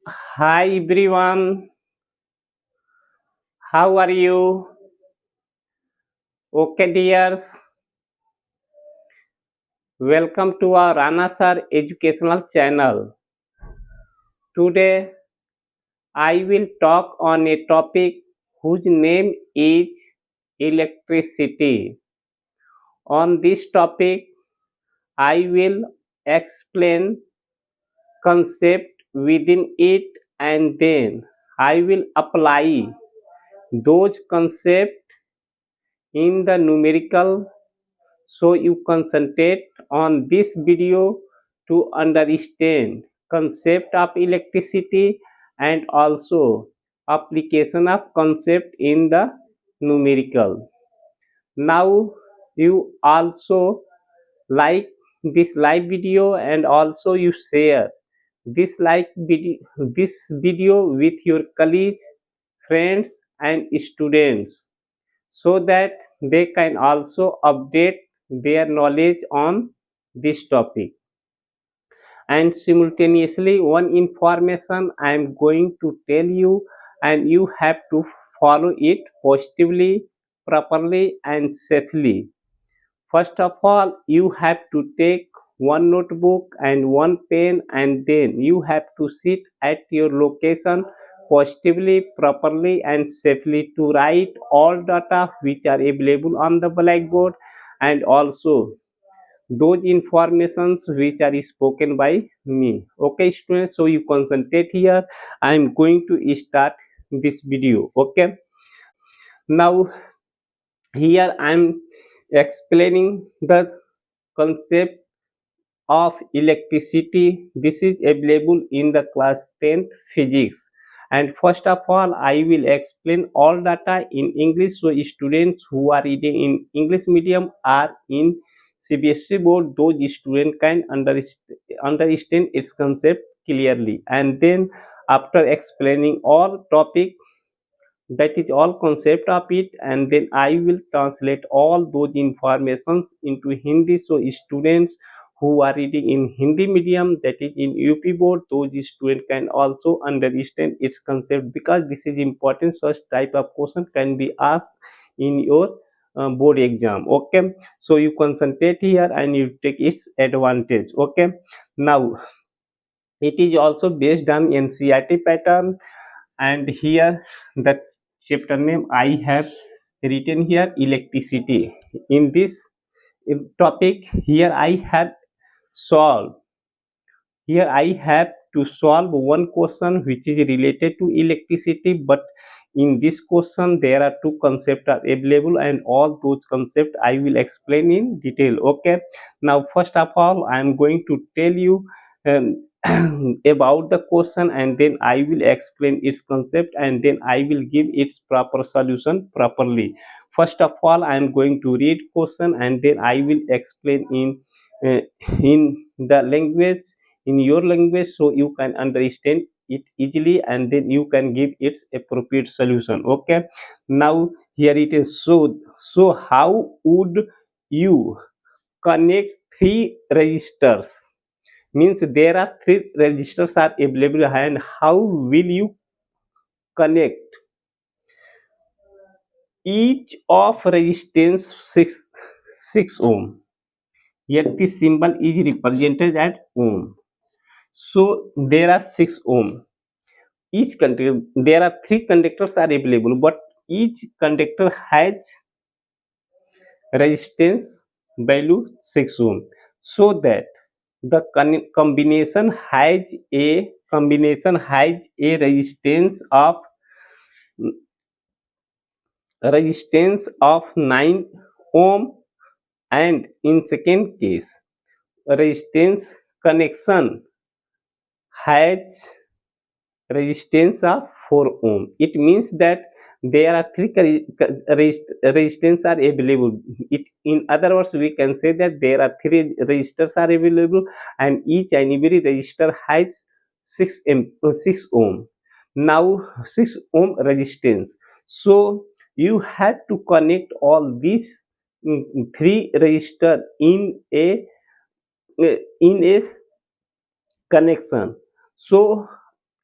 Hi everyone, how are you? Okay, dears, welcome to our Ranasar educational channel. Today, I will talk on a topic whose name is electricity. On this topic, I will explain concept within it and then I will apply those concepts in the numerical. So you concentrate on this video to understand concept of electricity and also application of concept in the numerical. Now you also like this live video and also you share this video with your colleagues, friends and students so that they can also update their knowledge on this topic. And simultaneously one information I am going to tell you and you have to follow it positively, properly and safely. First of all, you have to take one notebook and one pen and then you have to sit at your location positively, properly and safely to write all data which are available on the blackboard and also those informations which are spoken by me. Okay, students, so you concentrate here. I am going to start this video. Okay, now here I am explaining the concept of electricity. This is available in the class 10th physics. And first of all, I will explain all data in English so students who are reading in English medium are in CBSE board, those students can understand its concept clearly. And then after explaining all topic, that is all concept of it, and then I will translate all those informations into Hindi so students who are reading in Hindi medium, that is in UP board, those students can also understand its concept because this is important. Such type of question can be asked in your board exam. Okay, so you concentrate here and you take its advantage. Okay, now it is also based on NCERT pattern, and here the chapter name I have written here electricity. In this topic, solved here I have to solve one question which is related to electricity, but in this question there are two concepts are available and all those concepts I will explain in detail. Okay, now first of all I am going to tell you um, about the question and then I will explain its concept and then I will give its proper solution properly. First of all I am going to read question and then I will explain uh, in the language, in your language, so you can understand it easily and then you can give its appropriate solution. Okay, now here it is. So how would you connect three registers? Means there are three registers are available and how will you connect each of resistance 6 ohm, yet the symbol is represented as ohm. So there are 6 ohm. Each conductor, there are three conductors are available, but each conductor has resistance value 6 ohm. So that the combination has a resistance of 9 ohm, and in second case resistance connection has resistance of 4 ohm. It means that there are three resistance are available. It, in other words, we can say that there are three resistors are available and each and every resistor has 6 ohm. Now 6 ohm resistance. So you have to connect all these three resistor in a connection. So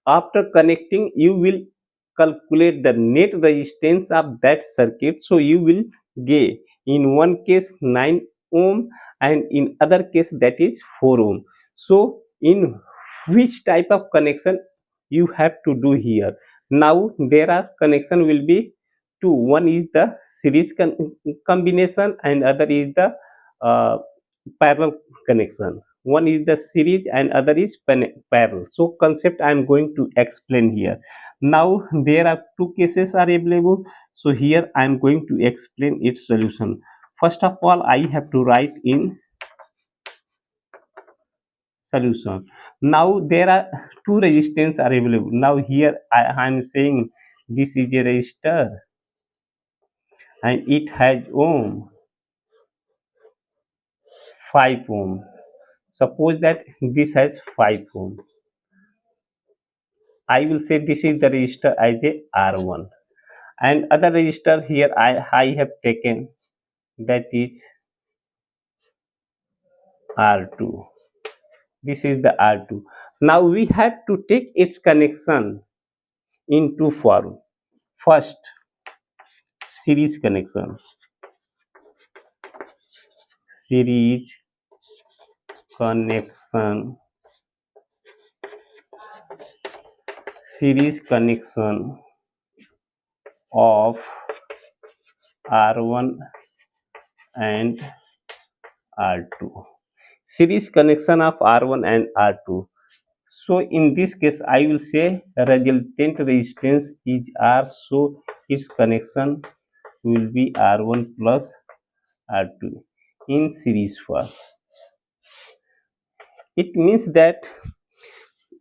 after connecting you will calculate the net resistance of that circuit, so you will get in one case 9 ohm and in other case that is 4 ohm. So in which type of connection you have to do here? Now there are connection will be two. One is the series combination and other is the uh, parallel connection. One is the series and other is parallel. So concept I am going to explain here. Now there are two cases are available, so here I am going to explain its solution. First of all, I have to write in solution. Now there are two resistance are available. Now here I am saying this is a resistor and it has ohm 5 ohm. Suppose that this has 5 ohm. I will say this is the register as a R1, and other register here I have taken that is R2. This is the R2. Now we have to take its connection in two form. First, series connection. Series connection. Series connection of R1 and R2. Series connection of R1 and R2. So in this case, I will say resultant resistance is R. So its connection will be R1 plus R2 in series form. It means that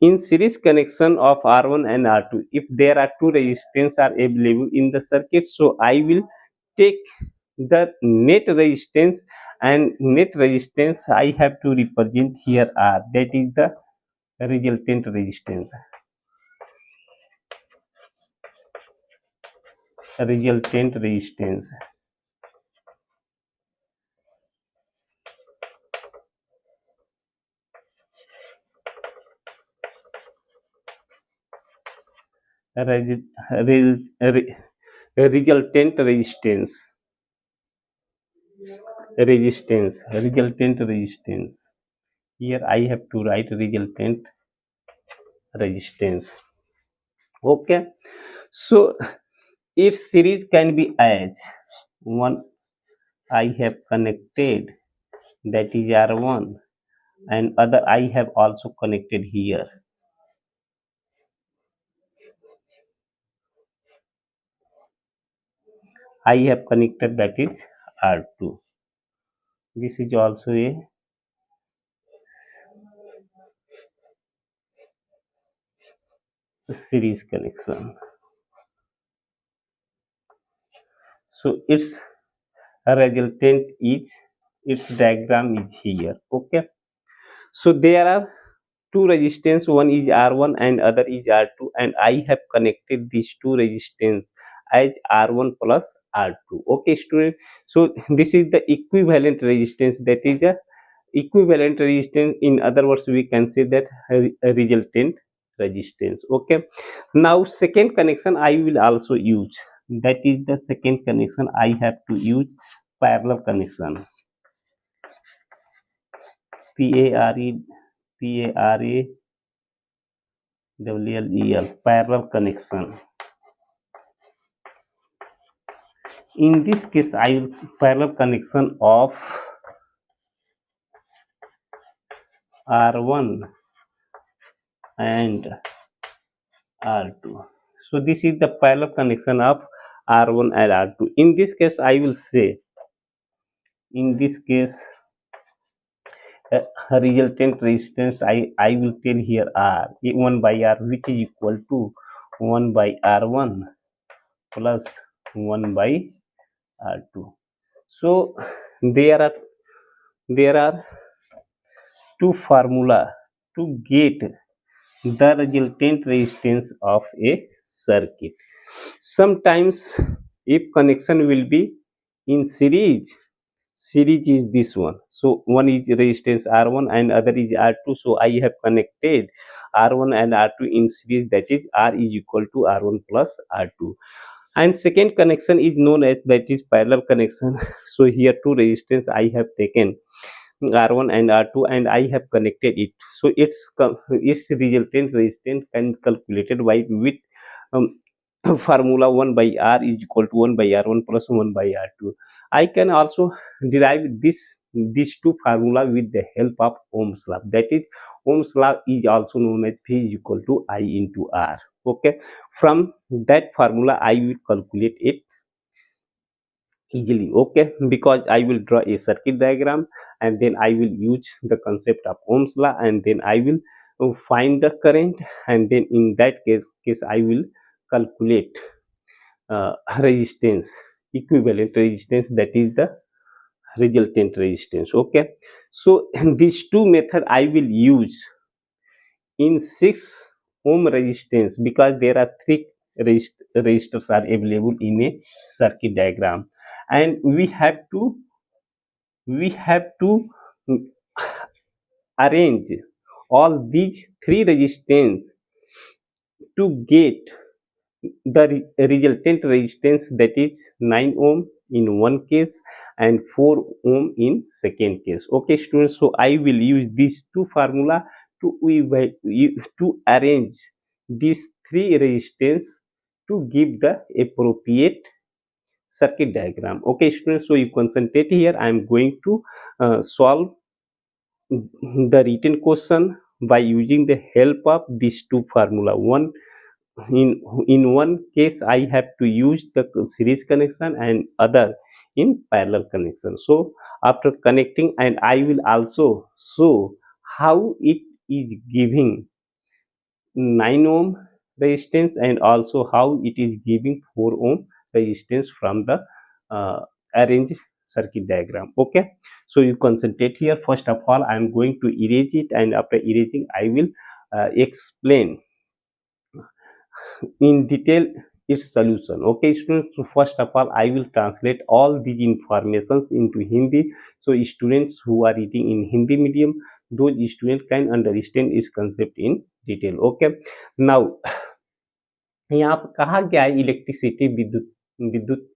in series connection of R1 and R2, if there are two resistance are available in the circuit, so I will take the net resistance, and net resistance I have to represent here R, that is the resultant resistance. Resultant resistance. Re- re- re- Resultant resistance. Resultant resistance. Here I have to write resultant resistance. Okay, so its series can be as one I have connected, that is R1, and other I have also connected here. I have connected, that is R2. This is also a series connection. So its resultant is, its diagram is here. Okay, so there are two resistance, one is R1 and other is R2, and I have connected these two resistance as R1 plus R2. Okay student, so this is the equivalent resistance, that is a equivalent resistance. In other words, we can say that a resultant resistance. Okay, now second connection I will also use, that is the second connection I have to use parallel connection. P-A-R-E, P-A-R-A-L-L-E-L, parallel connection. In this case I will parallel connection of R1 and R2. So this is the parallel connection of R1 and R2. In this case I will say, in this case resultant resistance I will tell here R, 1 by R, which is equal to 1 by R1 plus 1 by R2. So there are two formula to get the resultant resistance of a circuit. Sometimes if connection will be in series, series is this one. So one is resistance R1 and other is R2. So I have connected R1 and R2 in series, that is R is equal to R1 plus R2. And second connection is known as, that is parallel connection. So here two resistance I have taken, R1 and R2, and I have connected it. So its resultant resistance can calculated by with um, formula 1 by R is equal to 1 by R1 plus 1 by R2. I can also derive these two formula with the help of Ohm's law. That is, Ohm's law is also known as V is equal to I into R. Okay, from that formula I will calculate it easily. Okay, because I will draw a circuit diagram, and then I will use the concept of Ohm's law, and then I will find the current, and then in that case I will calculate resistance, equivalent resistance, that is the resultant resistance. Okay, so these two method I will use in 6 ohm resistance, because there are three resistors are available in a circuit diagram, and we have to mm, arrange all these three resistance to get the resultant resistance, that is 9 ohm in one case and 4 ohm in second case. Okay students, so I will use these two formula to arrange these three resistance to give the appropriate circuit diagram. Okay students, so you concentrate here. I am going to solve the written question by using the help of these two formula. In one case I have to use the series connection, and other in parallel connection. So after connecting, and I will also show how it is giving 9 ohm resistance, and also how it is giving 4 ohm resistance from the uh, arranged circuit diagram. Okay, so you concentrate here. First of all, I am going to erase it, and after erasing I will explain in detail its solution. Okay students, so first of all I will translate all these informations into Hindi, so students who are reading in Hindi medium, those students can understand its concept in detail. Okay, now यहाँ पर कहा गया है electricity, विद्युत विद्युत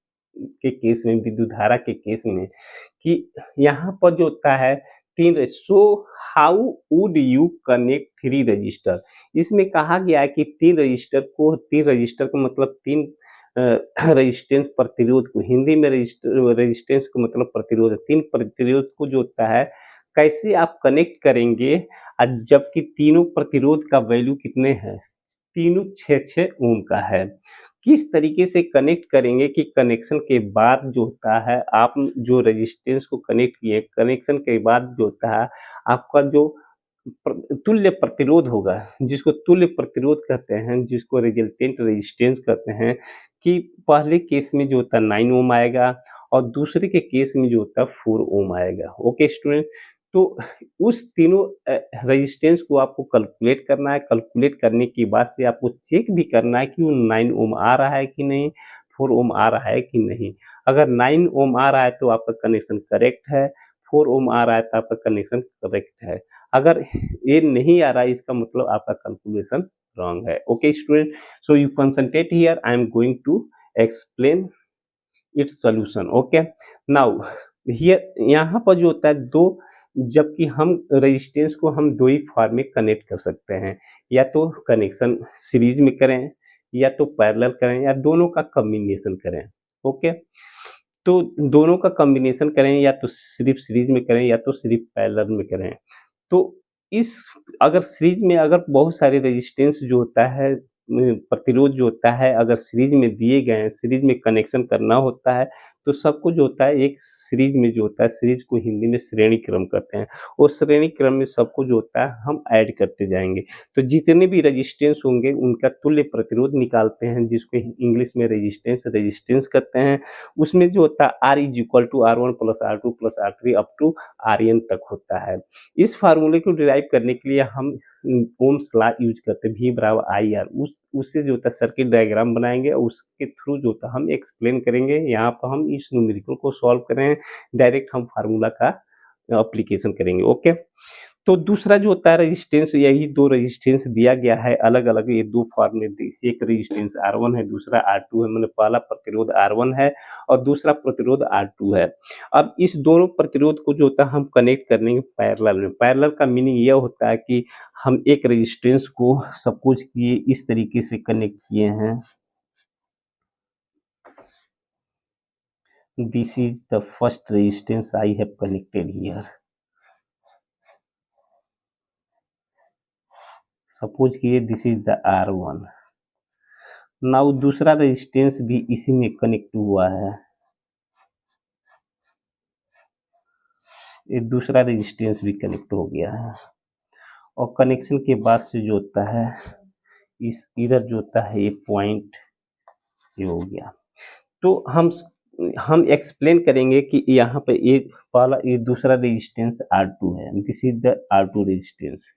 के case में, विद्युत धारा के केस में, कि यहाँ पर जो होता है तीन, so how would you connect three register. इसमें कहा गया है कि तीन रजिस्टर का मतलब तीन रेजिस्टेंस प्रतिरोध को, हिंदी में रेजिस्टेंस को मतलब प्रतिरोध, तीन प्रतिरोध को जो होता है कैसे आप कनेक्ट करेंगे, जबकि तीनों प्रतिरोध का वैल्यू कितने हैं, तीनों 6-6 ओम का है। किस तरीके से कनेक्ट करेंगे कि कनेक्शन के बाद जो होता है, आप जो रेजिस्टेंस को कनेक्ट किए, कनेक्शन के बाद जो होता है आपका जो तुल्य प्रतिरोध होगा, जिसको तुल्य प्रतिरोध कहते हैं, जिसको रिजल्टेंट रेजिस्टेंस कहते हैं, कि पहले केस में जो होता है 9 ओम आएगा, और दूसरे के केस में जो होता है 4 ओम आएगा। ओके स्टूडेंट, तो उस तीनों रेजिस्टेंस को आपको कैलकुलेट करना है। कैलकुलेट करने के बाद से आपको चेक भी करना है कि वो 9 ओम आ रहा है कि नहीं, 4 ओम आ रहा है कि नहीं। अगर 9 ओम आ रहा है तो आपका कनेक्शन करेक्ट है, 4 ओम आ रहा है तो आपका कनेक्शन करेक्ट है। अगर ये नहीं आ रहा है, इसका मतलब आपका कैलकुलेशन रॉन्ग है। Okay student, so you concentrate here, I am going to explain its solution. Okay, now here यहाँ पर जो होता है दो, जबकि हम रेजिस्टेंस को हम दो ही फॉर्म में कनेक्ट कर सकते हैं, या तो कनेक्शन सीरीज में करें, या तो पैरेलल करें, या दोनों का कॉम्बिनेशन करें। ओके, तो दोनों का कॉम्बिनेशन करें, या तो सिर्फ सीरीज में करें, या तो सिर्फ पैरेलल में करें। तो इस अगर सीरीज में अगर बहुत सारे रेजिस्टेंस जो होता है, प्रतिरोध जो होता है, अगर सीरीज में दिए गए हैं, सीरीज में कनेक्शन करना होता है, तो सबको जो होता है एक सीरीज में जो होता है, सीरीज को हिंदी में श्रेणी क्रम कहते हैं, और श्रेणी क्रम में सबको जो होता है हम ऐड करते जाएंगे। तो जितने भी रेजिस्टेंस होंगे उनका तुल्य प्रतिरोध निकालते हैं, जिसको इंग्लिश में रेजिस्टेंस कहते हैं। उसमें जो होता है R is equal to R1 plus R2 plus R3 up to Rn तक होता है। इस फार्मूले को डिराइव करने के लिए हम ओम्स लॉ यूज करते हैं, V बराबर आई आर, उस उससे जो होता है सर्किट डायग्राम बनाएंगे और उसके थ्रू जो होता है हम एक्सप्लेन करेंगे। यहाँ पर हम इस न्यूमेरिकल को सॉल्व करें, डायरेक्ट हम फार्मूला का अप्लीकेशन करेंगे। ओके, तो दूसरा जो होता है रेजिस्टेंस, यही दो रेजिस्टेंस दिया गया है अलग अलग, ये दो फॉर्म में एक रेजिस्टेंस R1 है, दूसरा R2 है। मैंने पहला प्रतिरोध R1 है और दूसरा प्रतिरोध R2 है। अब इस दोनों प्रतिरोध को जो होता है हम कनेक्ट करेंगे पैरेलल में। पैरेलल का मीनिंग यह होता है कि हम एक रेजिस्टेंस को सपोज किए इस तरीके से कनेक्ट किए हैं, this is the first resistance I have connected here. Suppose किए this is the R1। Now दूसरा रेजिस्टेंस भी इसी में कनेक्ट हुआ है, ये दूसरा रेजिस्टेंस भी कनेक्ट हो गया है और कनेक्शन के बाद से जो होता है इस इधर जो होता है ये पॉइंट ये हो गया। तो हम एक्सप्लेन करेंगे कि यहाँ पे ये पहला ये दूसरा रेजिस्टेंस R2 है, this is the R2 resistance.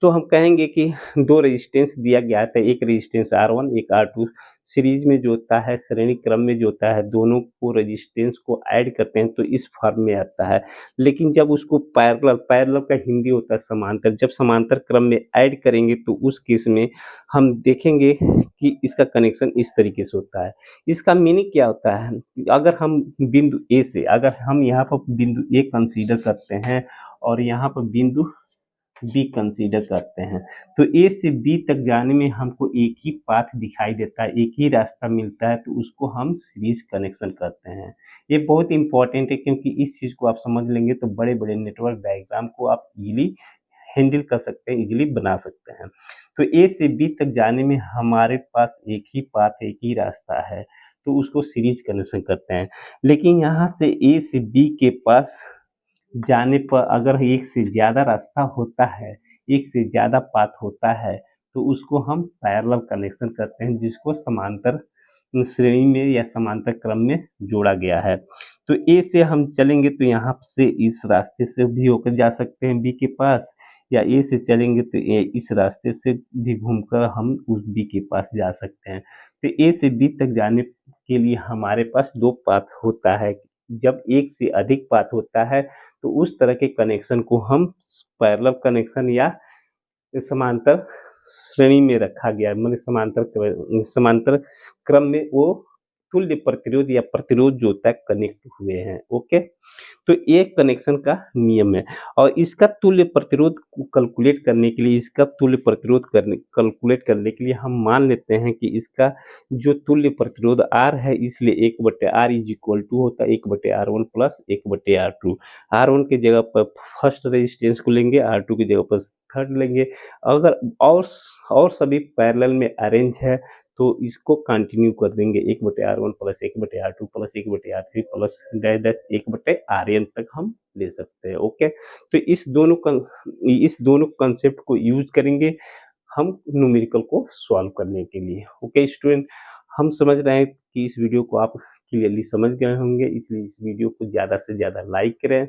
तो हम कहेंगे कि दो रेजिस्टेंस दिया गया था, एक रेजिस्टेंस R1 एक R2, सीरीज में जो होता है श्रेणी क्रम में जो होता है दोनों को रेजिस्टेंस को ऐड करते हैं तो इस फॉर्म में आता है। लेकिन जब उसको पैरेलल, पैरेलल का हिंदी होता है समांतर, जब समांतर क्रम में ऐड करेंगे तो उस केस में हम देखेंगे कि इसका कनेक्शन इस तरीके से होता है। इसका मीनिंग क्या होता है, अगर हम बिंदु ए से, अगर हम यहाँ पर बिंदु ए कंसीडर करते हैं और यहाँ पर बिंदु बी कंसीडर करते हैं, तो ए से बी तक जाने में हमको एक ही पाथ दिखाई देता है, एक ही रास्ता मिलता है, तो उसको हम सीरीज कनेक्शन करते हैं। ये बहुत इंपॉर्टेंट है क्योंकि इस चीज़ को आप समझ लेंगे तो बड़े बड़े नेटवर्क डायग्राम को आप इजीली हैंडल कर सकते हैं, इजीली बना सकते हैं। तो ए से बी तक जाने में हमारे पास एक ही पाथ है, एक ही रास्ता है, तो उसको सीरीज कनेक्शन करते हैं। लेकिन यहाँ से ए से बी के पास जाने पर अगर एक से ज़्यादा रास्ता होता है, एक से ज़्यादा पाथ होता है, तो उसको हम पैरेलल कनेक्शन करते हैं, जिसको समांतर श्रेणी में या समांतर क्रम में जोड़ा गया है। तो ए से हम चलेंगे तो यहाँ से इस रास्ते से भी होकर जा सकते हैं बी के पास, या ए से चलेंगे तो इस रास्ते से भी घूमकर हम उस बी के पास जा सकते हैं। तो ए से बी तक जाने के लिए हमारे पास दो पाथ होता है। जब एक से अधिक पाथ होता है तो उस तरह के कनेक्शन को हम पैरेलल कनेक्शन या समांतर श्रेणी में रखा गया है, मतलब समांतर क्रम में वो तुल्य प्रतिरोध या प्रतिरोध जो होता है कनेक्ट हुए हैं। ओके, तो एक कनेक्शन का नियम है और इसका तुल्य प्रतिरोध कैलकुलेट करने के लिए, इसका तुल्य प्रतिरोध करने कैलकुलेट करने के लिए हम मान लेते हैं कि इसका जो तुल्य प्रतिरोध R है, इसलिए 1/R इज इक्वल टू होता है 1/R1 प्लस 1/R2। R1 की जगह पर फर्स्ट रेजिस्टेंस को लेंगे, R2 की जगह पर थर्ड लेंगे। अगर और सभी पैरेलल में अरेंज है तो इसको कंटिन्यू कर देंगे 1/R1 plus 1/R2 plus 1/R3 plus dash dash 1/RN तक हम ले सकते हैं। ओके, तो इस दोनों कंसेप्ट को यूज करेंगे हम न्यूमेरिकल को सॉल्व करने के लिए। ओके स्टूडेंट, हम समझ रहे हैं कि इस वीडियो को आप क्लियरली समझ गए होंगे, इसलिए इस वीडियो को ज़्यादा से ज़्यादा लाइक करें,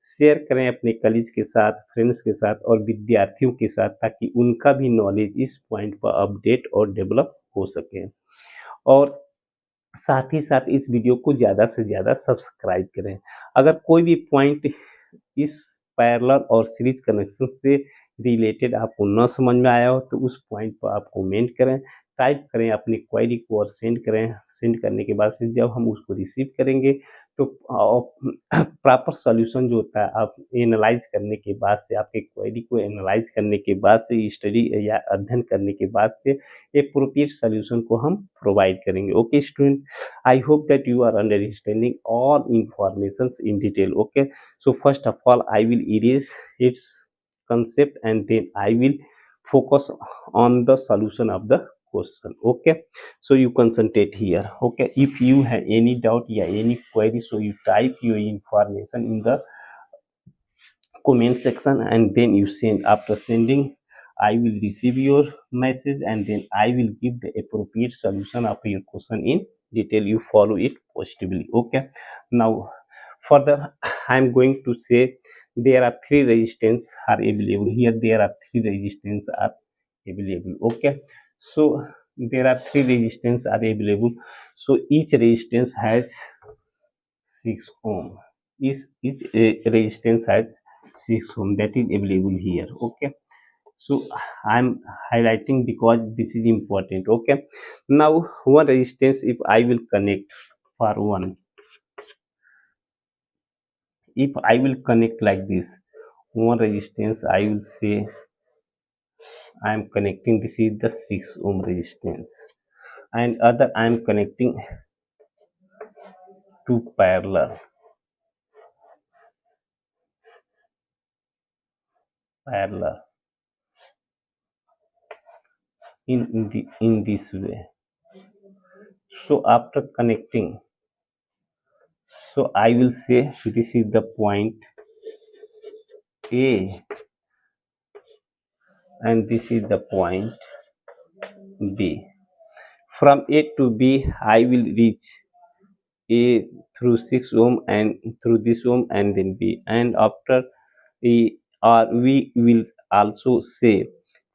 शेयर करें अपने कलीग के साथ, फ्रेंड्स के साथ और विद्यार्थियों के साथ, ताकि उनका भी नॉलेज इस पॉइंट पर अपडेट और डेवलप हो सके। और साथ ही साथ इस वीडियो को ज़्यादा से ज़्यादा सब्सक्राइब करें। अगर कोई भी पॉइंट इस पैरेलल और सीरीज कनेक्शन से रिलेटेड आपको न समझ में आया हो तो उस पॉइंट पर आप कमेंट करें, टाइप करें अपनी क्वेरी को और सेंड करें। सेंड करने के बाद से जब हम उसको रिसीव करेंगे तो प्रॉपर सॉल्यूशन जो होता है आप एनालाइज करने के बाद से, आपके क्वेरी को एनालाइज करने के बाद से, स्टडी या अध्ययन करने के बाद से एप्रोप्रिएट सॉल्यूशन को हम प्रोवाइड करेंगे। Okay student, I hope that you are understanding all informations in detail. Okay, so first of all I will erase its concept and then I will focus on the solution of the question. Okay, so you concentrate here. Okay, if you have any doubt or any query, so you type your information in the comment section and then you send. After sending, I will receive your message and then I will give the appropriate solution of your question in detail. You follow it positively. Okay, now further I am going to say there are three resistance are available here. There are three resistance are available. Okay, so there are three resistance are available. So each resistance has 6 ohm. Each resistance has 6 ohm, that is available here. Okay, so I'm highlighting because this is important. Okay, now one resistance, if I will connect for one, if I will connect like this, one resistance I will say I am connecting, this is the 6 ohm resistance, and other I am connecting to parallel in this way. So after connecting, so I will say this is the point A and this is the point B. From A to B I will reach A through 6 ohm and through this ohm and then B, and after A, or we will also say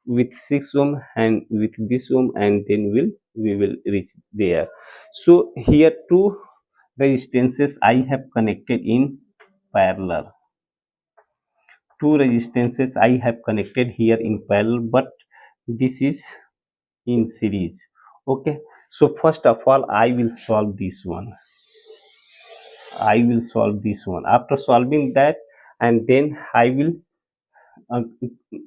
with 6 ohm and with this ohm, and then we will reach there. So here two resistances I have connected in parallel. Two resistances I have connected here in parallel, but this is in series. Okay, so first of all I will solve this one. I will solve this one. After solving that, and then I will uh,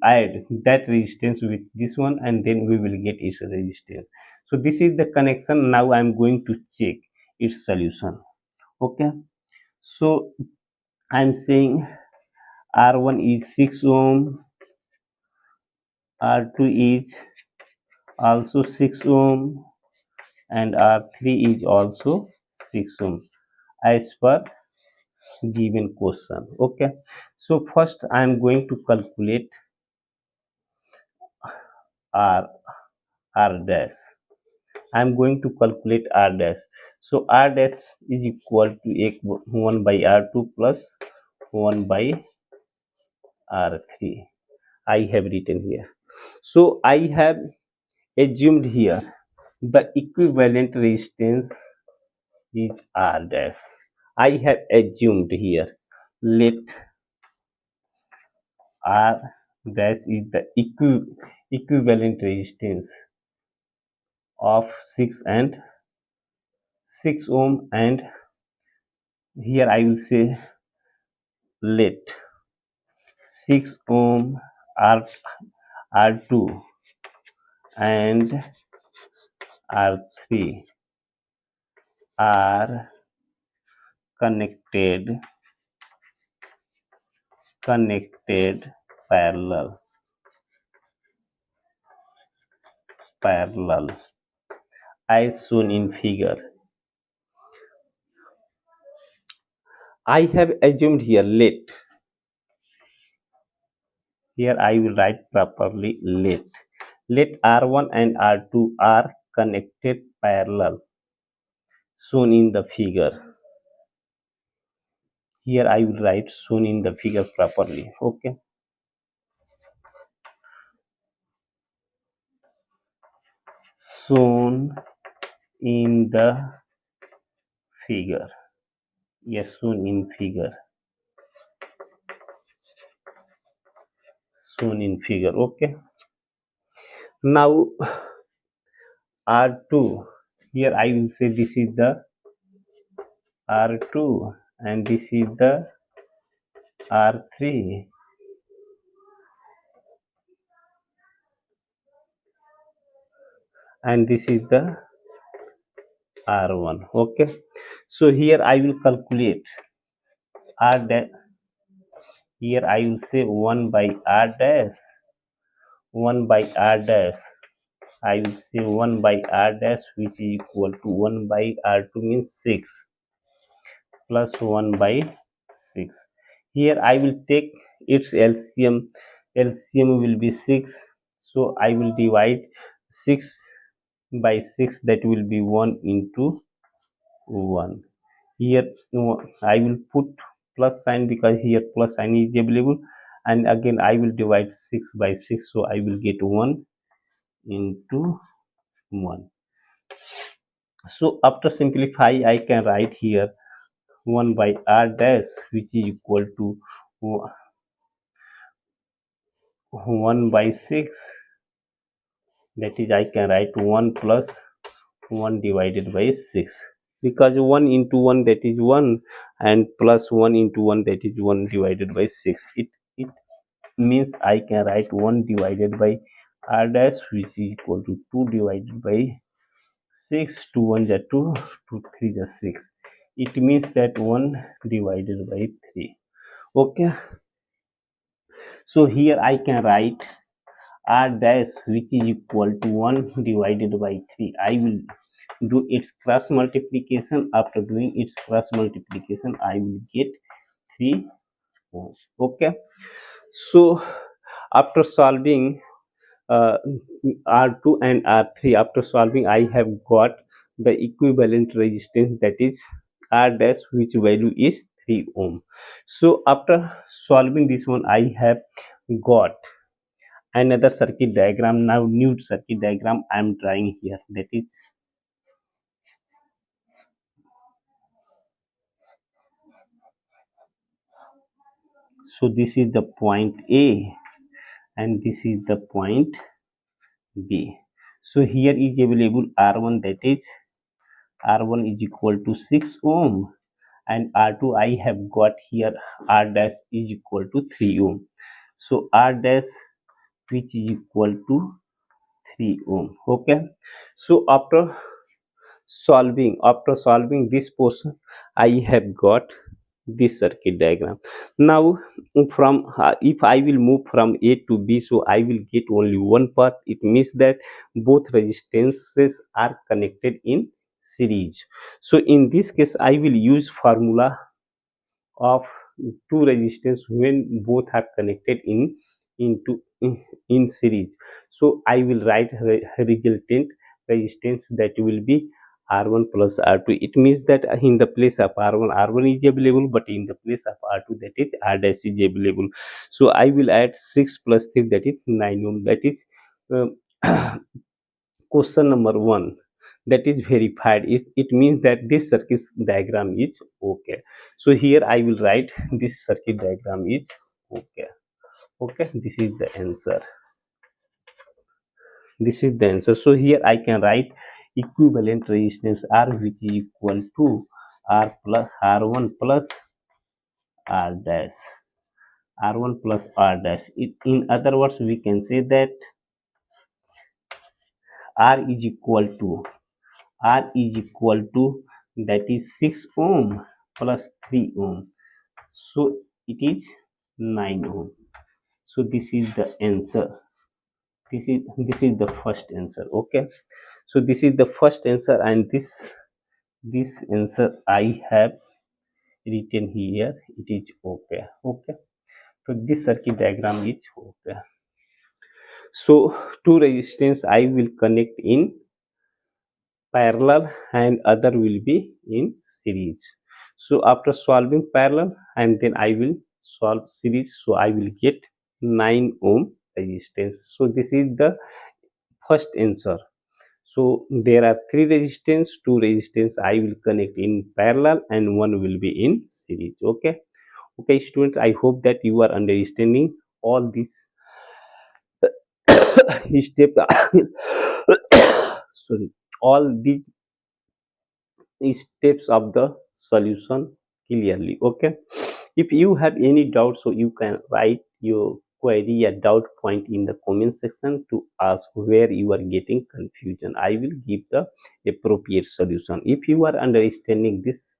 add that resistance with this one, and then we will get its resistance. So this is the connection. Now I am going to check its solution. Okay, so I am saying R1 is 6 ohm, R2 is also 6 ohm, and R3 is also 6 ohm as per given question. Okay, so first I am going to calculate r r dash. I am going to calculate r dash. So r dash is equal to 1 by r2 plus 1 by r3. I have written here. So I have assumed here the equivalent resistance is r dash. I have assumed here, let r dash is the equivalent resistance of 6 ohm, and here I will say let 6 ohm r r2 and r3 are connected parallel as shown in figure. I have assumed here here I will write properly, let r1 and r2 are connected parallel shown in the figure. Here I will write shown in the figure properly. Okay, shown in the figure. Yes, shown in figure. Shown in figure. Okay, now r2, here I will say this is the r2 and this is the r3, and this is the r1. Okay, so here I will calculate r dash. Here I will say 1 by r dash, 1 by r dash. I will say 1 by r dash, which is equal to 1 by r2 means 6 plus 1 by 6. Here I will take its LCM. LCM will be 6, so I will divide 6 by 6, that will be 1 into 1. Here I will put plus sign because here plus sign is available, and again I will divide 6 by 6, so I will get 1 into 1. So after simplify I can write here 1 by r dash, which is equal to 1 by 6, that is I can write 1 plus 1 divided by 6, because 1 into 1 that is 1, and plus 1 into 1 that is 1 divided by 6. It means I can write 1 divided by r dash, which is equal to 2 divided by 6. 2 1 is 2, 2 3 is 6. It means that 1 divided by 3. Okay, so here I can write r dash, which is equal to 1 divided by 3. I will do its cross multiplication. After doing its cross multiplication I will get 3 ohm. Okay, so after solving uh, r2 and r3, after solving I have got the equivalent resistance, that is r dash, which value is 3 ohm. So after solving this one I have got another circuit diagram. Now new circuit diagram I am drawing here, that is, so this is the point A and this is the point B. So here is available R1, that is R1 is equal to 6 ohm, and R2 I have got here R dash is equal to 3 ohm. So R dash, which is equal to 3 ohm. Okay, so after solving this portion I have got this circuit diagram. Now from if I will move from A to B, so I will get only one part. It means that both resistances are connected in series. So in this case I will use formula of two resistance when both are connected into in series. So I will write resultant resistance, that will be r1 plus r2. It means that in the place of r1 is available, but in the place of r2, that is r dash is available. So I will add 6 plus 3, that is 9 ohm. That is um, question number 1, that is verified. It means that this circuit diagram is okay. So here I will write this circuit diagram is okay. Okay, this is the answer. This is the answer. So here I can write equivalent resistance R, which is equal to R plus R1 plus R dash. R1 plus R dash. In other words, we can say that R is equal to that is 6 ohm plus 3 ohm. So it is 9 ohm. So this is the answer. This is the first answer. Okay, so this is the first answer, and this answer I have written here. It is okay. Okay, so this circuit diagram is okay. So two resistance I will connect in parallel and other will be in series. So after solving parallel and then I will solve series, so I will get 9 ohm resistance. So this is the first answer. So there are three resistance, two resistance I will connect in parallel and one will be in series. Okay, okay students, I hope that you are understanding all these step sorry, all these steps of the solution clearly. Okay, if you have any doubt, so you can write your query or doubt point in the comment section to ask where you are getting confusion. I will give the appropriate solution. If you are understanding this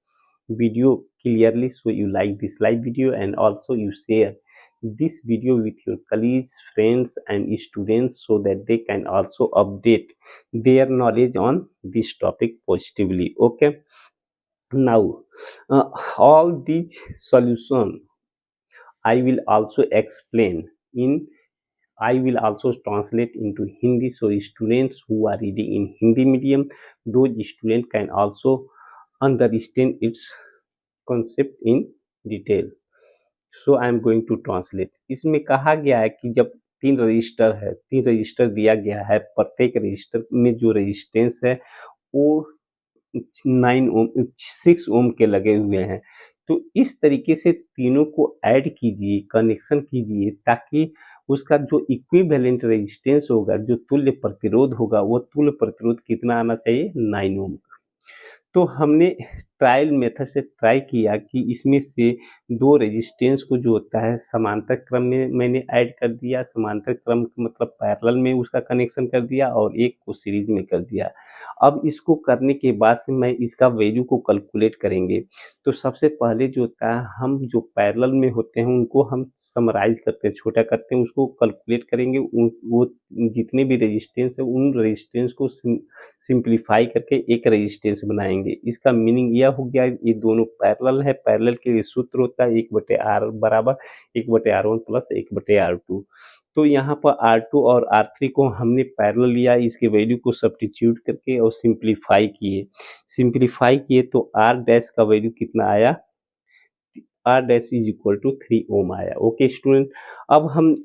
video clearly, so you like this live video and also you share this video with your colleagues, friends and students, so that they can also update their knowledge on this topic positively. Okay, now all these solution I will also explain in, I will also translate into Hindi, so students who are reading in Hindi medium, those students can also understand its concept in detail. So I am going to translate. इसमें कहा गया है कि जब 3 register है, 3 register दिया गया है, प्रत्येक रजिस्टर में जो रेजिस्टेंस है वो 9 ओम 6 ओम के लगे हुए हैं। तो इस तरीके से तीनों को ऐड कीजिए, कनेक्शन कीजिए, ताकि उसका जो इक्विवेलेंट रेजिस्टेंस होगा, जो तुल्य प्रतिरोध होगा, वो तुल्य प्रतिरोध कितना आना चाहिए? 9 ओम। तो हमने ट्रायल मेथड से ट्राई किया कि इसमें से 2 रेजिस्टेंस को जो होता है समांतर क्रम में मैंने ऐड कर दिया, समांतर क्रम मतलब पैरेलल में उसका कनेक्शन कर दिया और एक को सीरीज में कर दिया। अब इसको करने के बाद से मैं इसका वैल्यू को कैलकुलेट करेंगे। तो सबसे पहले जो होता है, हम जो पैरेलल में होते हैं उनको हम समराइज़ करते हैं, छोटा करते हैं, उसको कैलकुलेट करेंगे। उन वो जितने भी रेजिस्टेंस है उन रेजिस्टेंस को सिंप्लीफाई करके एक रेजिस्टेंस बनाएंगे। इसका मीनिंग यह हो गया, ये दोनों पैरेलल है, पैरेलल के लिए सूत्र होता है 1/R बराबर 1/R1 प्लस 1/R2। तो यहाँ पर R2 और R3 को हमने पैरेलल लिया, इसके वैल्यू को सब्स्टिट्यूट करके और सिंप्लीफाई किए तो R डैश का वैल्यू कितना आया? R dash is equal to 3 ohm आया। ओके स्टूडेंट, अब हम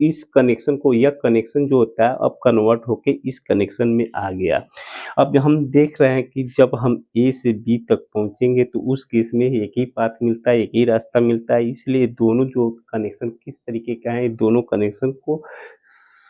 इस कनेक्शन को, यह कनेक्शन जो होता है अब कन्वर्ट होके इस कनेक्शन में आ गया। अब हम देख रहे हैं कि जब हम ए से बी तक पहुंचेंगे तो उस केस में एक ही पाथ मिलता है, एक ही रास्ता मिलता है। इसलिए दोनों जो कनेक्शन किस तरीके का है, दोनों कनेक्शन को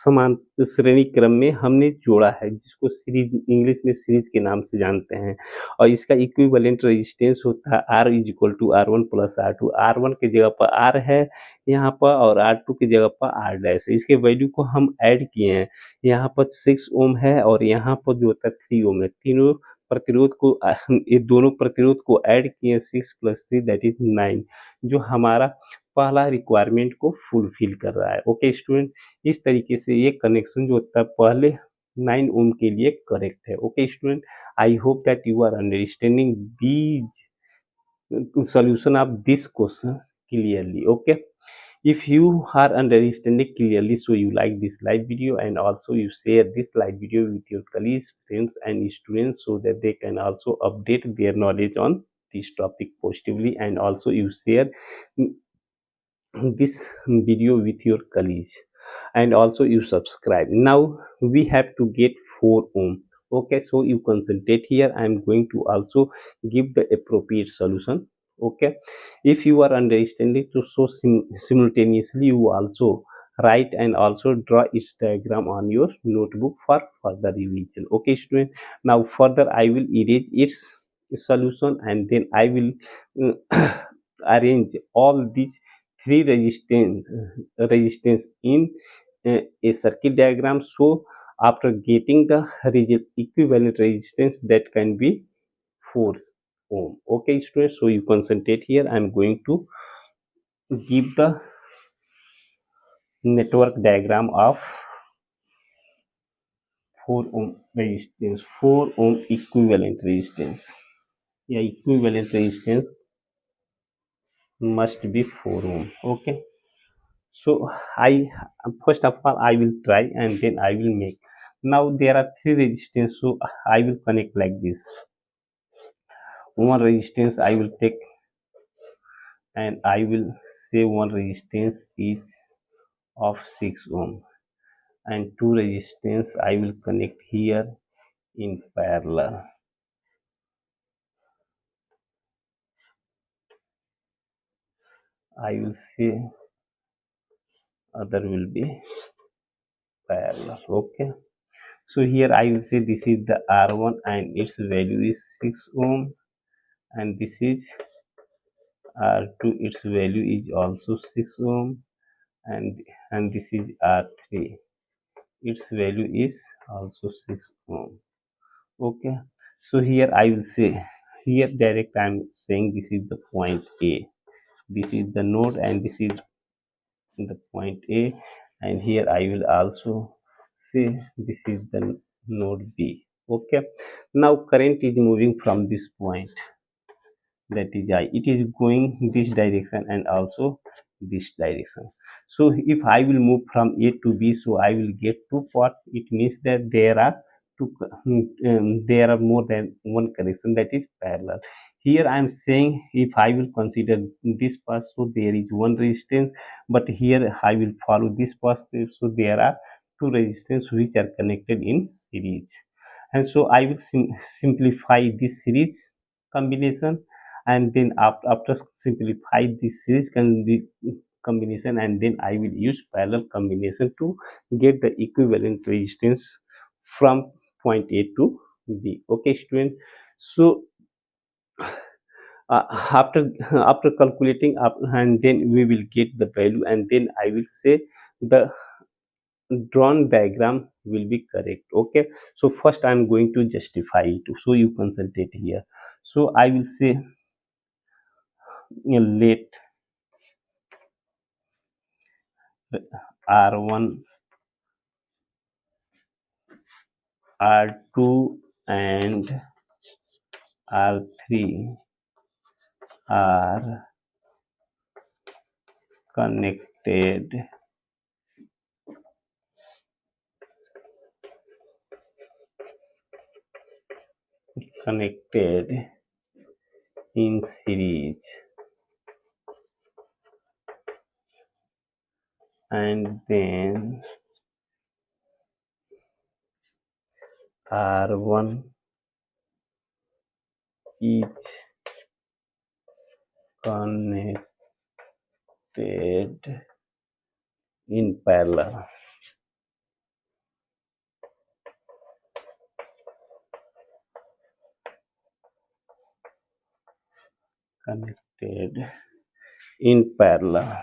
समान श्रेणी क्रम में हमने जोड़ा है, जिसको सीरीज, इंग्लिश में सीरीज के नाम से जानते हैं। और इसका इक्विवेलेंट रेजिस्टेंस होता है R is equal to R1 plus R2। R1 की जगह पर R है यहाँ पर और R2 की जगह पर R डैश है। इसके वैल्यू को हम ऐड किए हैं, यहाँ पर 6 ओम है और यहाँ पर जो होता है 3 ओम है। तीनों प्रतिरोध को ये दोनों प्रतिरोध को ऐड किए, 6 प्लस 3 दैट इज 9, जो हमारा पहला रिक्वायरमेंट को फुलफिल कर रहा है। ओके स्टूडेंट, इस तरीके से ये कनेक्शन जो होता है पहले 9 ओम के लिए करेक्ट है। Okay student, I hope that you are understanding these solution of this question clearly. Okay, if you are understanding clearly, so you like this live video and also you share this live video with your colleagues, friends and students, so that they can also update their knowledge on this topic positively, and also you share this video with your colleagues and also you subscribe. Now we have to get 4 ohm. Okay, so you concentrate here. I am going to also give the appropriate solution. Okay, if you are understanding to, so simultaneously you also write and also draw its diagram on your notebook for further revision. Okay student, now further I will erase its solution and then I will arrange all these three resistance in a circuit diagram. So after getting the equivalent resistance, that can be 4 ohm. Okay students, so you concentrate here. I am going to give the network diagram of 4 ohm resistance, 4 ohm equivalent resistance. Yeah, equivalent resistance must be 4 ohm. Okay, so I first of all I will try and then I will make. Now there are three resistance, so I will connect like this. One resistance I will take and I will say one resistance is of 6 ohm, and two resistance I will connect here in parallel. I will say other will be parallel. Okay, so here I will say this is the R1 and its value is 6 ohm, and this is R2, its value is also 6 ohm, and this is R3, its value is also 6 ohm. Okay, so here I will say, here direct I am saying this is the point A, this is the node and this is the point A, and here I will also say this is the node B. Okay, now current is moving from this point, that is I, it is going this direction and also this direction. So if I will move from A to B, so I will get two paths. It means that there are two there are more than one connection, that is parallel. here I am saying if I will consider this path, so there is one resistance, but here I will follow this path, so there are two resistance which are connected in series. And so I will simplify this series combination, and then after simplify this series combination, and then I will use parallel combination to get the equivalent resistance from point A to B. Okay, student. So uh, after after calculating up, and then we will get the value, and then I will say the drawn diagram will be correct. Okay, so first I am going to justify it, so you concentrate here. So I will say let r1, r2 and r3 are connected connected in series, and then r1 is connected in parallel. Connected in parallel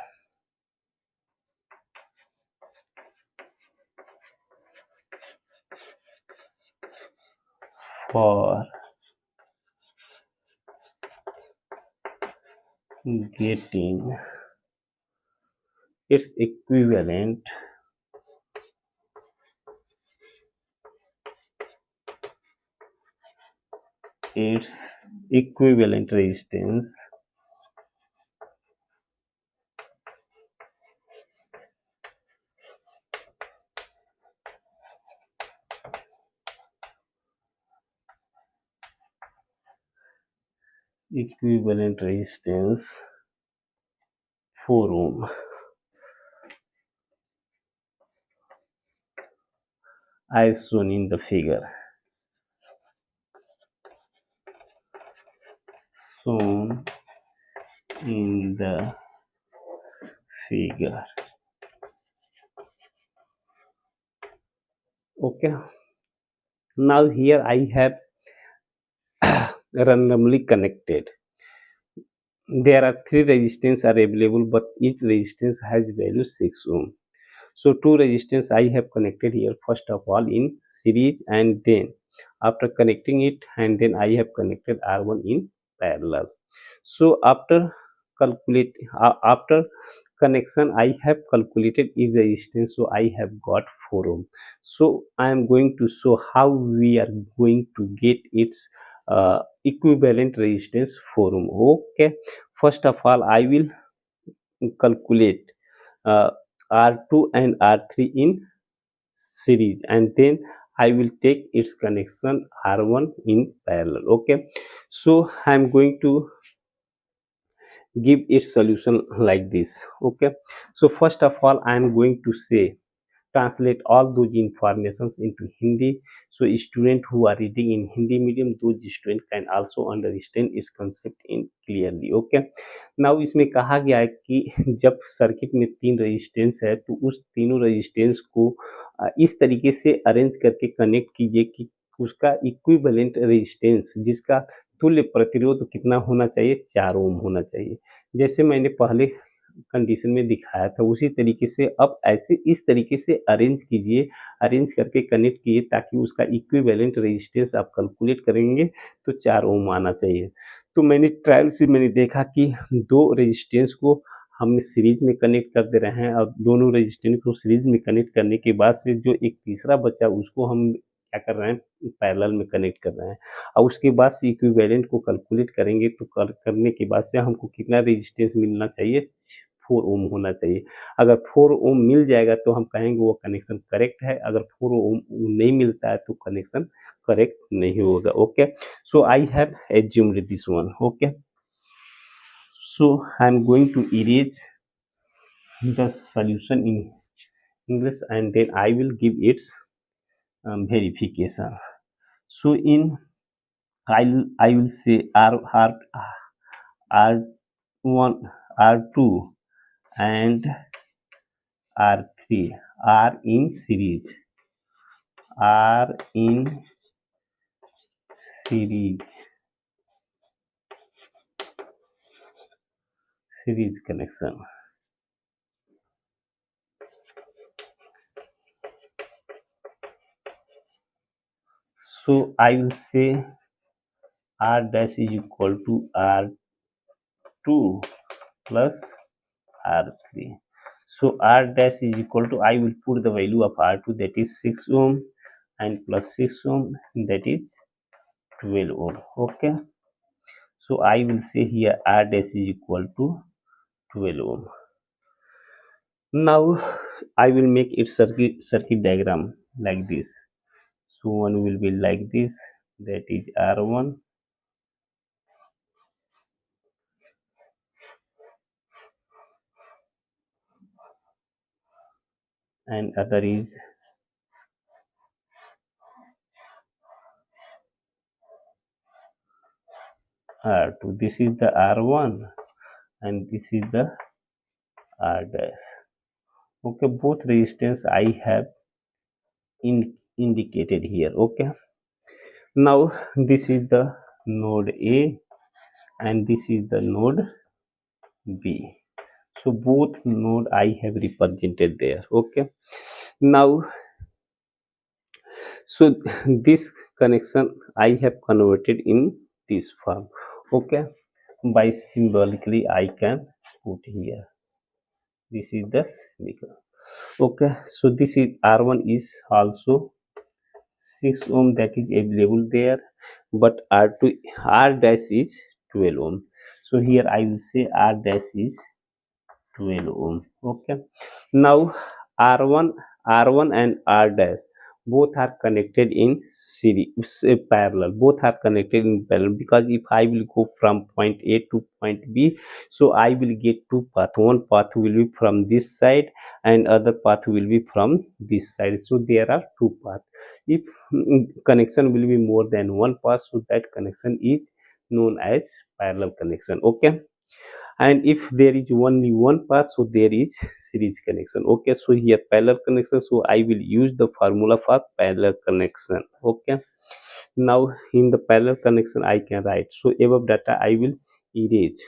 for getting its its equivalent resistance equivalent resistance 4 ohm as shown in the figure. Shown in the figure. Okay, now here I have randomly connected. There are three resistance are available, but each resistance has value 6 ohm. So two resistance I have connected here, first of all in series, and then after connecting it, and then I have connected R1 in parallel. So after connection I have calculated its resistance, so I have got 4 ohm. So I am going to show how we are going to get its equivalent resistance 4 ohm. Okay, first of all I will calculate uh, R2 and R3 in series, and then I will take its connection R1 in parallel. Okay, so I am going to give its solution like this. Okay, so first of all I am going to say translate all those informations into Hindi, so student who are reading in Hindi medium, those student can also understand इस concept in clearly. Okay, now इसमें कहा गया है कि जब circuit में तीन resistance है तो उस तीनों रेजिस्टेंस को इस तरीके से अरेंज करके कनेक्ट कीजिए कि उसका इक्विवेलेंट रेजिस्टेंस जिसका तुल्य प्रतिरोध कितना होना चाहिए, 4 ओम होना चाहिए। जैसे मैंने पहले कंडीशन में दिखाया था उसी तरीके से अब ऐसे इस तरीके से अरेंज कीजिए, अरेंज करके कनेक्ट कीजिए ताकि उसका इक्विवेलेंट रेजिस्टेंस आप कैलकुलेट करेंगे तो 4 ओम आना चाहिए। तो मैंने ट्रायल से मैंने देखा कि दो रेजिस्टेंस को हम सीरीज में कनेक्ट कर दे रहे हैं, और दोनों रेजिस्टेंस को सीरीज में कनेक्ट करने के बाद से जो एक तीसरा बचा उसको हम क्या कर रहे हैं, पैरेलल में कनेक्ट कर रहे हैं, और उसके बाद से इक्विवेलेंट को कैलकुलेट करेंगे तो करने के बाद से हमको कितना रेजिस्टेंस मिलना चाहिए, 4 ओम होना चाहिए। अगर 4 ओम मिल जाएगा तो हम कहेंगे वो कनेक्शन करेक्ट है, अगर 4 ओम नहीं मिलता है तो कनेक्शन करेक्ट नहीं होगा। Okay, so I have assumed this one. Okay, so I am going to erase the solution in English and then I will give its verification. So in I will say R1, R2 and R3 are in are in series connection. So I will say R dash is equal to R2 plus R3. So R dash is equal to, I will put the value of R2, that is 6 ohm, and plus 6 ohm, that is 12 ohm. Okay, so I will say here R dash is equal to 12 ohm. Now I will make its circuit diagram like this. So one will be like this, that is R1, and other is R2. This is the R1 and this is the R dash. Okay, both resistance I have indicated here. Okay, now this is the node A and this is the node B. So both node I have represented there. Okay, now so this connection I have converted in this form. Okay, by symbolically I can put here, this is the symbol. Okay, so this is R1 is also 6 ohm, that is available there, but R2 R dash is 12 ohm. So here I will say R dash is 12 ohm. Okay, now r1 and R dash both are connected in series, parallel, both are connected in parallel, because if I will go from point A to point B, so I will get two path, one path will be from this side and other path will be from this side. So there are two paths. If connection will be more than one path, so that connection is known as parallel connection. Okay, and if there is only one path, so there is series connection. Okay, so here parallel connection, so I will use the formula for parallel connection. Okay, now in the parallel connection I can write, so above data I will erase,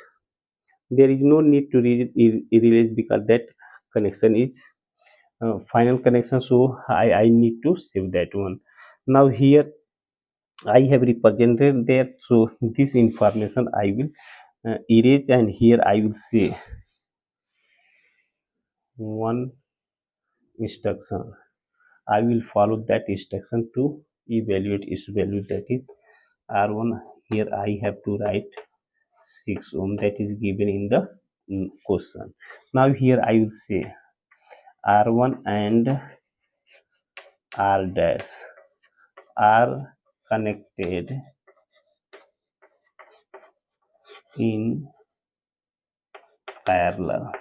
there is no need to erase because that connection is final connection, so I need to save that one. Now here I have represented there, so this information I will erase, and here I will say one instruction, I will follow that instruction to evaluate its value, that is R1. Here I have to write 6 ohm, that is given in the question. Now here I will say R1 and R dash are connected in parallel.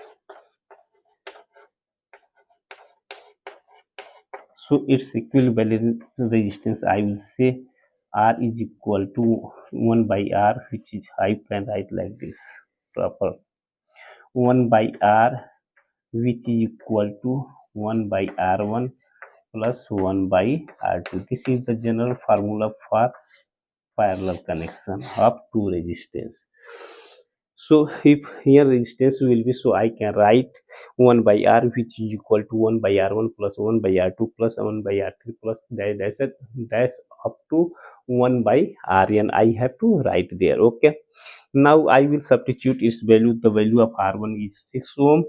So its equivalent resistance I will say R is equal to 1 by R, which is I can write like this proper, 1 by R, which is equal to 1 by R1 plus 1 by R2. This is the general formula for parallel connection of two resistance. So if here resistance will be, so I can write 1 by R, which is equal to 1 by R1 plus 1 by R2 plus 1 by R3 plus that's up to 1 by Rn I have to write there. Okay, now I will substitute its value. The value of R1 is 6 ohm,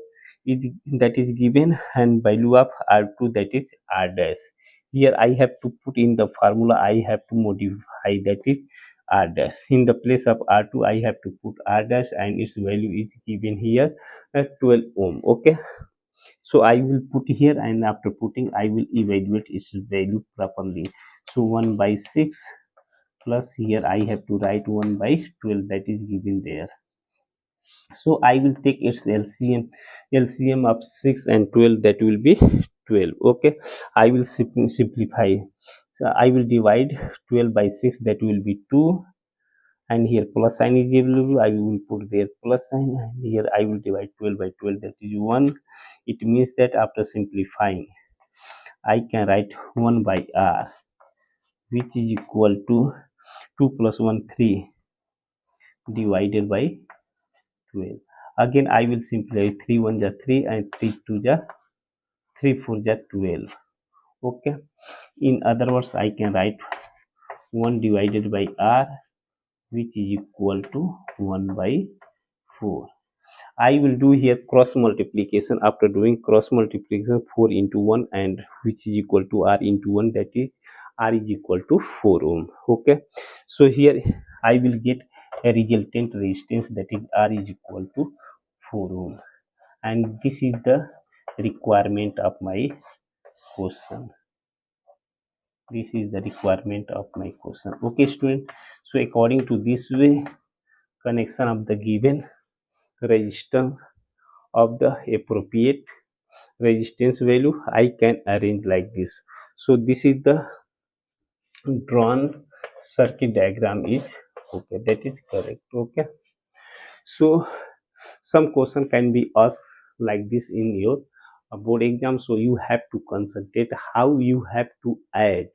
is that is given, and value of R2, that is R dash. Here I have to put in the formula, I have to modify, that is R dash. In the place of R2, I have to put R dash, and its value is given here 12 ohm. Okay. So I will put here, and after putting, I will evaluate its value properly. So 1 by 6 plus here I have to write 1 by 12, that is given there. So I will take its LCM of 6 and 12, that will be 12. Okay, I will simplify. So I will divide 12 by 6, that will be 2, and here plus sign is available, I will put there plus sign, and here I will divide 12 by 12, that is 1. It means that after simplifying, I can write 1 by R, which is equal to 2 plus 1 3 divided by 12. Again I will simplify, 3 1 ja 3 and 3 2 ja 3 4 ja 12. Okay, in other words I can write 1 divided by R, which is equal to 1 by 4. I will do here cross multiplication. After doing cross multiplication, 4 into 1, and which is equal to R into 1, that is R is equal to 4 ohm. Okay, so here I will get a resultant resistance, that is R is equal to 4 ohm, and this is the requirement of my question. This is the requirement of my question. Okay student, so according to this way, connection of the given resistance of the appropriate resistance value I can arrange like this. So this is the drawn circuit diagram is okay, that is correct. Okay, so some question can be asked like this in your board exam, so you have to concentrate how you have to add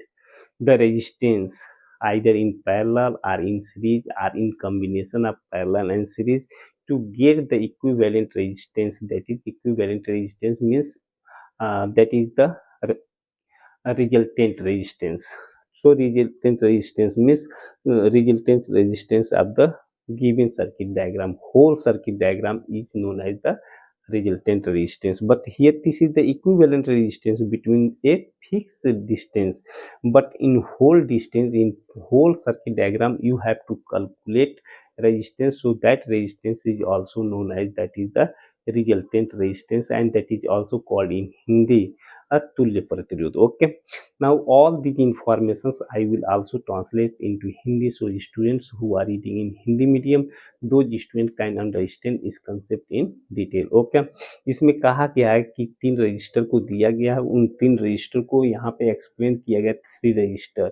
the resistance either in parallel or in series or in combination of parallel and series to get the equivalent resistance. That is equivalent resistance means that is the resultant resistance. So resultant resistance means resultant resistance of the given circuit diagram. Whole circuit diagram is known as the resultant resistance, but here this is the equivalent resistance between a fixed distance, but in whole distance, in whole circuit diagram you have to calculate resistance. So that resistance is also known as, that is the resultant resistance, and that is also called in Hindi tulya प्रतिरोध. Okay, now all these informations I will also translate into Hindi, so students who are reading in Hindi medium, those students can understand this concept in detail. Okay, इसमें कहा गया है कि 3 register को दिया गया है, उन 3 रजिस्टर को यहाँ पे एक्सप्लेन किया गया 3 रजिस्टर,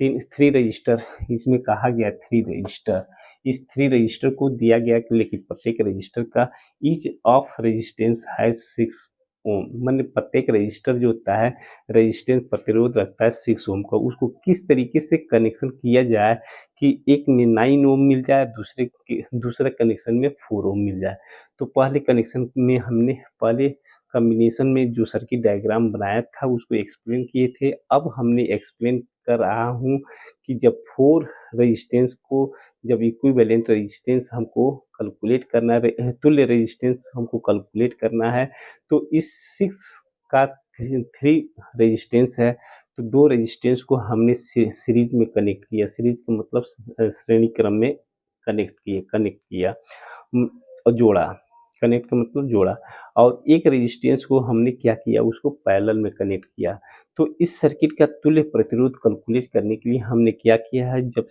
3 रजिस्टर इसमें कहा गया 3 रजिस्टर, इस 3 रजिस्टर को दिया गया कि लेकिन प्रत्येक रजिस्टर का ईच ऑफ रेजिस्टेंस हैज 6 ओम, मतलब प्रत्येक रजिस्टर जो होता है रेजिस्टेंस प्रतिरोध रखता है 6 ओम का, उसको किस तरीके से कनेक्शन किया जाए कि एक में 9 ओम मिल जाए, दूसरे कनेक्शन में 4 ओम मिल जाए। तो पहले कनेक्शन में हमने पहले कॉम्बिनेशन में जो सर्किट डायग्राम बनाया था उसको एक्सप्लेन किए थे। अब हमने एक्सप्लेन कर रहा हूँ कि जब 4 रेजिस्टेंस को, जब इक्विवेलेंट रेजिस्टेंस हमको कैलकुलेट करना, तुल्य रेजिस्टेंस हमको कैलकुलेट करना है, तो इस 6 का 3 रेजिस्टेंस है, तो 2 रेजिस्टेंस को हमने सीरीज में कनेक्ट किया। सीरीज का मतलब श्रेणी क्रम में कनेक्ट किया और जोड़ा। कनेक्ट का मतलब जोड़ा, और एक रेजिस्टेंस को हमने क्या किया, उसको पैरेलल में कनेक्ट किया। तो इस सर्किट का तुल्य प्रतिरोध कैलकुलेट करने के लिए हमने क्या किया है, जब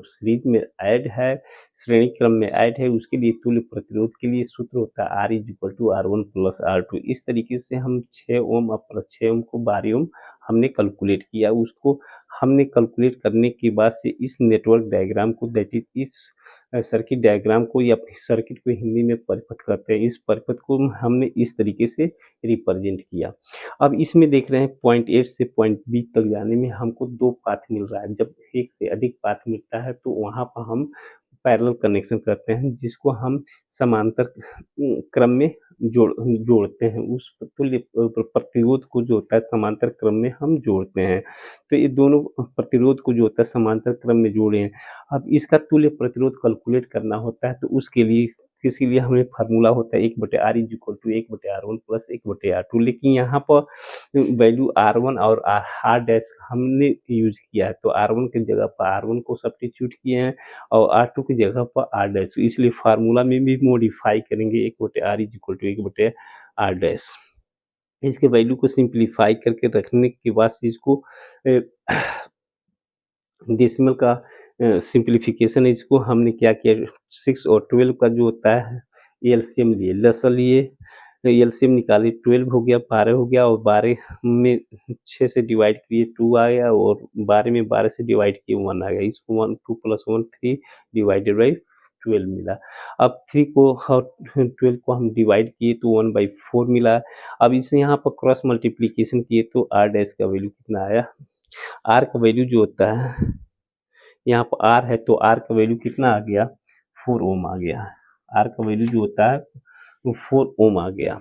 सीरीज में ऐड है, श्रेणी क्रम में ऐड है, उसके लिए तुल्य प्रतिरोध के लिए सूत्र होता है R is equal to R1 plus R2। इस तरीके से हम 6 ओम और प्लस 6 ओम को 12 ओम हमने कैलकुलेट किया। उसको हमने कैलकुलेट करने के बाद से इस नेटवर्क डायग्राम को, दैट इज इस सर्किट डायग्राम को या सर्किट को हिंदी में परिपथ करते हैं, इस परिपथ को हमने इस तरीके से रिप्रेजेंट किया। अब इसमें देख रहे हैं पॉइंट ए से पॉइंट बी तक जाने में हमको 2 पाथ मिल रहा है। जब एक से अधिक पाथ मिलता है तो वहाँ पर हम पैरेलल कनेक्शन करते हैं, जिसको हम समांतर क्रम में जोड़ते हैं। उस तुल्य प्रतिरोध को जो होता है समांतर क्रम में हम जोड़ते हैं। तो ये दोनों प्रतिरोध को जो होता है समांतर क्रम में जोड़े हैं। अब इसका तुल्य प्रतिरोध कैलकुलेट करना होता है, तो उसके लिए इसके लिए हमें फार्मूला होता है 1/r is equal to 1/r1 plus 1/r2, लेकिन यहाँ पर वैल्यू R1 और R डैश हमने यूज किया है, तो R1 की जगह पर R1 को सब्स्टिट्यूट किए हैं और R2 की जगह पर R डैश, इसलिए फार्मूला में भी मॉडिफाई करेंगे 1/r is equal to 1/r dash. इसके वैल्यू को सिंप्लीफाई करके रखने के बाद इसको डेसिमल का सिंप्लीफिकेशन है, इसको हमने क्या किया 6 और 12 का जो होता है एलसीएम लिए, लसा लिए, एलसीएम निकाले, 12 हो गया, 12 हो गया, और 12 में 6 से डिवाइड किए 2 आ गया, और 12 में 12 से डिवाइड किए 1 आ गया, इसको 1 2 प्लस 1 3 डिवाइडेड बाई 12 मिला। अब 3 को और 12 को हम डिवाइड किए तो 1/4 मिला। अब इसे यहाँ पर क्रॉस मल्टीप्लीकेशन किए तो आर डैश का वैल्यू कितना आया, आर का वैल्यू जो होता है यहाँ पर आर है तो आर का वैल्यू कितना आ गया 4 ओम आ गया, आर का वैल्यू जो होता है वो 4 ओम आ गया।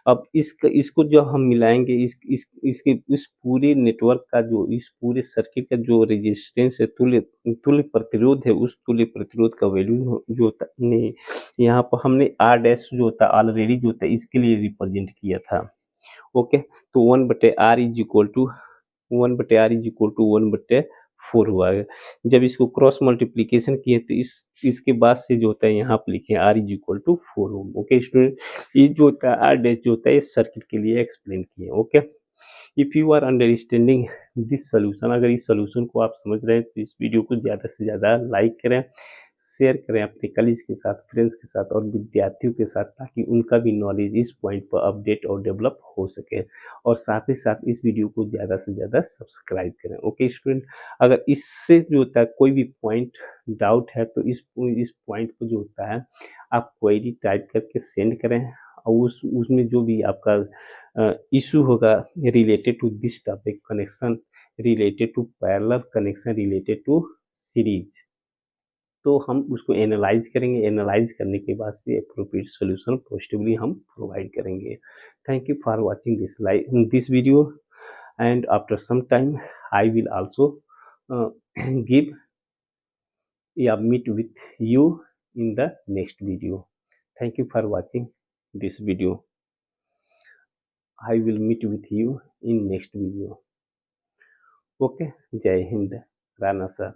अब इसको जो हम मिलाएंगे इसके इस पूरे नेटवर्क का जो इस पूरे सर्किट का जो रेजिस्टेंस है तुल्य तुल्य प्रतिरोध है, उस तुल्य प्रतिरोध का वैल्यू जो होता नहीं, यहाँ पर हमने आर डैश जो होता है ऑलरेडी जो होता है इसके लिए रिप्रेजेंट किया था। ओके, तो 1/r is equal to 1/r is equal to 1/4 हुआ है। जब इसको क्रॉस मल्टीप्लीकेशन किए तो इसके बाद से जो होता है यहाँ पे लिखे r is equal to 4 ohm. Okay student, ये जो होता है r डैश जो होता है इस सर्किट के लिए एक्सप्लेन किए। Okay, if you are understanding this solution, अगर इस सोल्यूशन को आप समझ रहे हैं तो इस वीडियो को ज़्यादा से ज़्यादा लाइक करें, शेयर करें अपने कलीग के साथ, फ्रेंड्स के साथ और विद्यार्थियों के साथ, ताकि उनका भी नॉलेज इस पॉइंट पर अपडेट और डेवलप हो सके, और साथ ही साथ इस वीडियो को ज़्यादा से ज़्यादा सब्सक्राइब करें। ओके स्टूडेंट, अगर इससे जो होता है कोई भी पॉइंट डाउट है तो इस पॉइंट पर जो होता है आप क्वेरी टाइप करके सेंड करें, और उसमें जो भी आपका इशू होगा related to this topic, connection related to parallel, connection related to series, तो हम उसको एनालाइज करेंगे, एनालाइज करने के बाद से अप्रोप्रिएट सॉल्यूशन पॉजिटिवली हम प्रोवाइड करेंगे। Thank you for watching this video, and after some time I will also give meet with you in the next video. Thank you for watching this video. I will meet with you in next video. Okay, Jai Hind, Rana sir.